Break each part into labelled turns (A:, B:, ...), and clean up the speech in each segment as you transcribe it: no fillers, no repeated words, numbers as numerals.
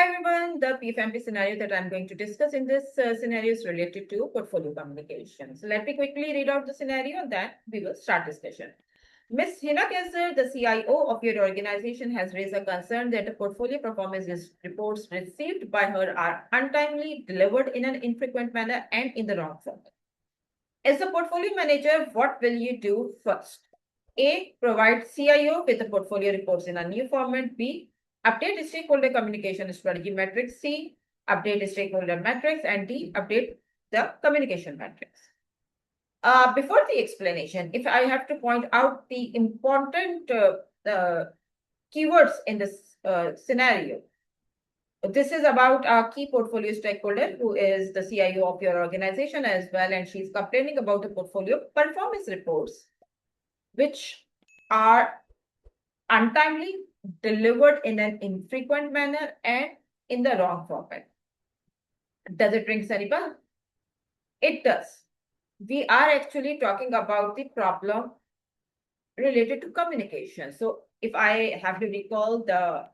A: Hi everyone, the PfMP scenario that I'm going to discuss in this scenario is related to portfolio communication. So let me quickly read out the scenario and then we will start discussion. Ms. Hina Qaiser, the CIO of your organization, has raised a concern that the portfolio performance reports received by her are untimely, delivered in an infrequent manner, and in the wrong format. As a portfolio manager, what will you do first? A. Provide CIO with the portfolio reports in a new format. B. Update stakeholder communication strategy metrics. C. Update stakeholder metrics. And D. Update the communication metrics. Before the explanation, if I have to point out the important keywords in this scenario, this is about our key portfolio stakeholder who is the CIO of your organization as well, and she's complaining about the portfolio performance reports, which are untimely, delivered in an infrequent manner, and in the wrong format. Does it ring any bell? It does. We are actually talking about the problem related to communication. So if I have to recall the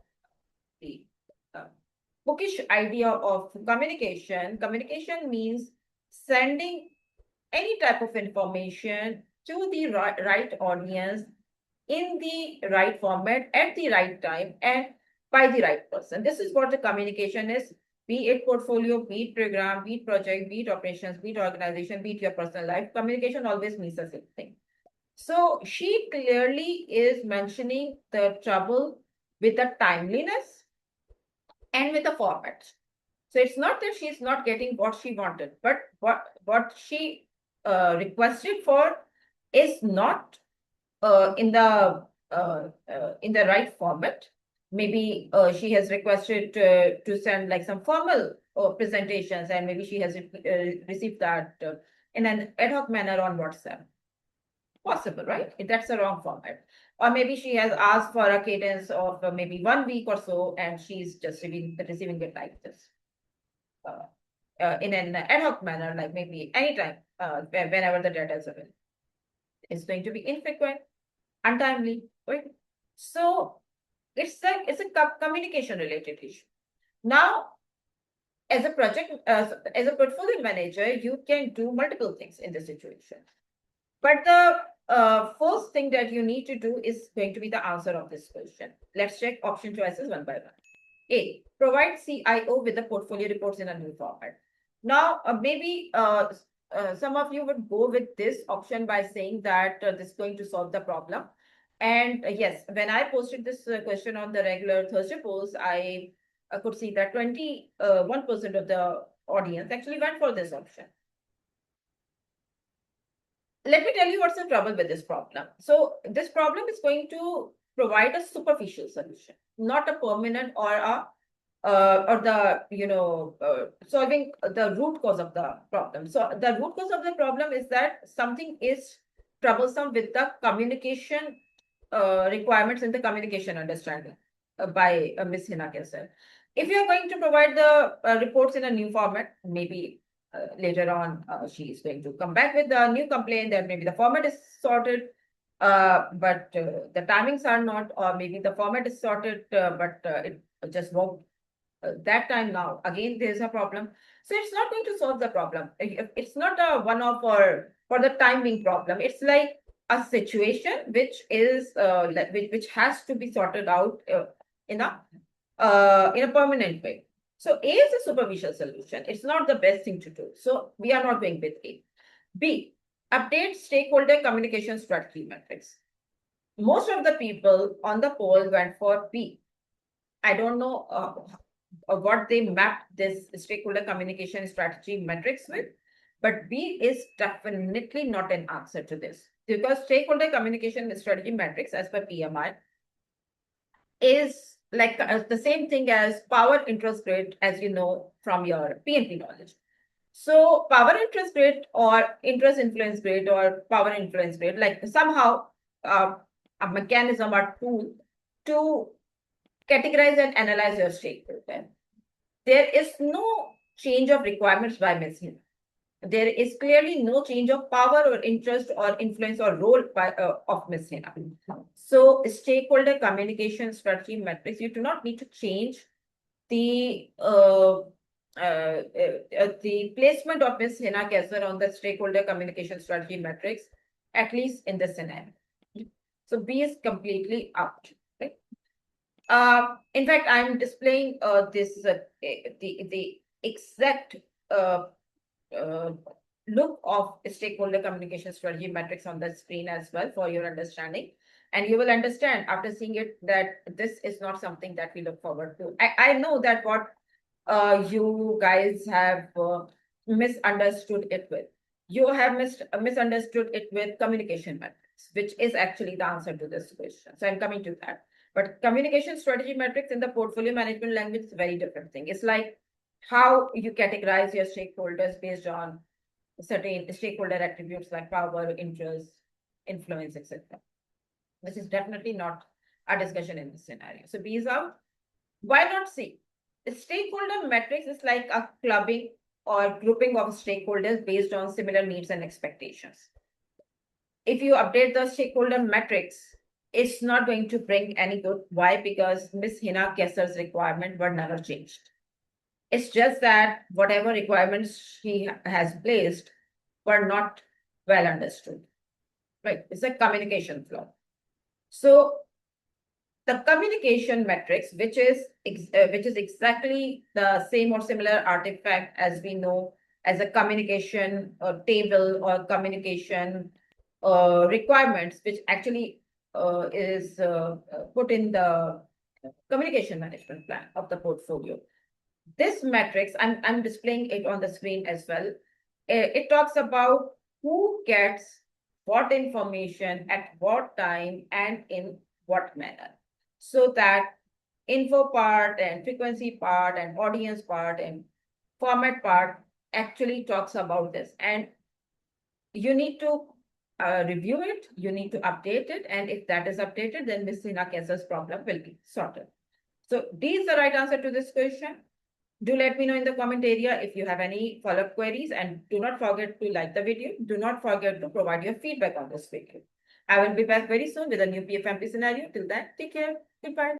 A: bookish idea of communication, communication means sending any type of information to the right audience in the right format at the right time and by the right person. This is what the communication is, be it portfolio, be it program, be it project, be it operations, be it organization, be it your personal life. Communication always means the same thing. So she clearly is mentioning the trouble with the timeliness and with the format. So it's not that she's not getting what she wanted, but what she requested for is not in the right format. Maybe she has requested to send like some formal presentations, and maybe she has received that in an ad hoc manner on WhatsApp. Possible, right? That's the wrong format. Or maybe she has asked for a cadence of maybe 1 week or so, and she's just receiving it like this. In an ad hoc manner, like maybe anytime, whenever the data is available. It's going to be infrequent, untimely, right? So it's a communication related issue. Now, as a as a portfolio manager, you can do multiple things in this situation. But the first thing that you need to do is going to be the answer of this question. Let's check option choices one by one. A. Provide CIO with the portfolio reports in a new format. Now, maybe some of you would go with this option by saying that this is going to solve the problem. And yes, when I posted this question on the regular Thursday polls, I could see that 21% of the audience actually went for this option. Let me tell you what's the trouble with this problem. So this problem is going to provide a superficial solution, not a permanent or a solving the root cause of the problem. So the root cause of the problem is that something is troublesome with the communication requirements in the communication understanding by Ms. Hina Qaiser. If you are going to provide the reports in a new format, maybe later on she is going to come back with a new complaint that maybe the format is sorted, but the timings are not, or maybe the format is sorted, but it just won't that time. Now again there's a problem, so it's not going to solve the problem. It's not a one-off or for the timing problem. It's like a situation which is which has to be sorted out in a permanent way. So A is a superficial solution. It's not the best thing to do, so we are not going with A. B, update stakeholder communication strategy metrics. Most of the people on the poll went for B. I don't know what they mapped this stakeholder communication strategy metrics with, but B is definitely not an answer to this, because stakeholder communication strategy metrics as per PMI is like the same thing as power interest rate, as you know from your PNP knowledge. So power interest rate or interest influence rate or power influence rate, like somehow a mechanism or tool to categorize and analyze your stakeholder. There is no change of requirements by Ms. Hina. There is clearly no change of power or interest or influence or role by, of Ms. Hina. So stakeholder communication strategy metrics, you do not need to change the placement of Ms. Hina Qaiser on the stakeholder communication strategy metrics, at least in this scenario. So B is completely out. Right? In fact, I'm displaying the exact look of stakeholder communication strategy metrics on the screen as well for your understanding. And you will understand after seeing it that this is not something that we look forward to. I know that what you guys have misunderstood it with. You have misunderstood it with communication metrics, which is actually the answer to this question. So I'm coming to that. But communication strategy metrics in the portfolio management language is a very different thing. It's like how you categorize your stakeholders based on certain stakeholder attributes like power, interest, influence, etc. This is definitely not a discussion in this scenario. So B is out. Why not C? The stakeholder metrics is like a clubbing or grouping of stakeholders based on similar needs and expectations. If you update the stakeholder metrics, it's not going to bring any good. Why? Because Ms. Hina Qaiser's requirements were never changed. It's just that whatever requirements she has placed were not well understood. Right? It's a communication flaw. So the communication metrics, which is exactly the same or similar artifact as we know as a communication table or communication requirements, which actually is put in the communication management plan of the portfolio. This metrics, I'm displaying it on the screen as well. It talks about who gets what information at what time and in what manner. So that info part and frequency part and audience part and format part actually talks about this. And you need to review it, you need to update it. And if that is updated, then Ms. Hina Qaiser's problem will be sorted. So D is the right answer to this question. Do let me know in the comment area if you have any follow-up queries, and do not forget to like the video. Do not forget to provide your feedback on this video. I will be back very soon with a new PfMP scenario. Till then, take care. Goodbye.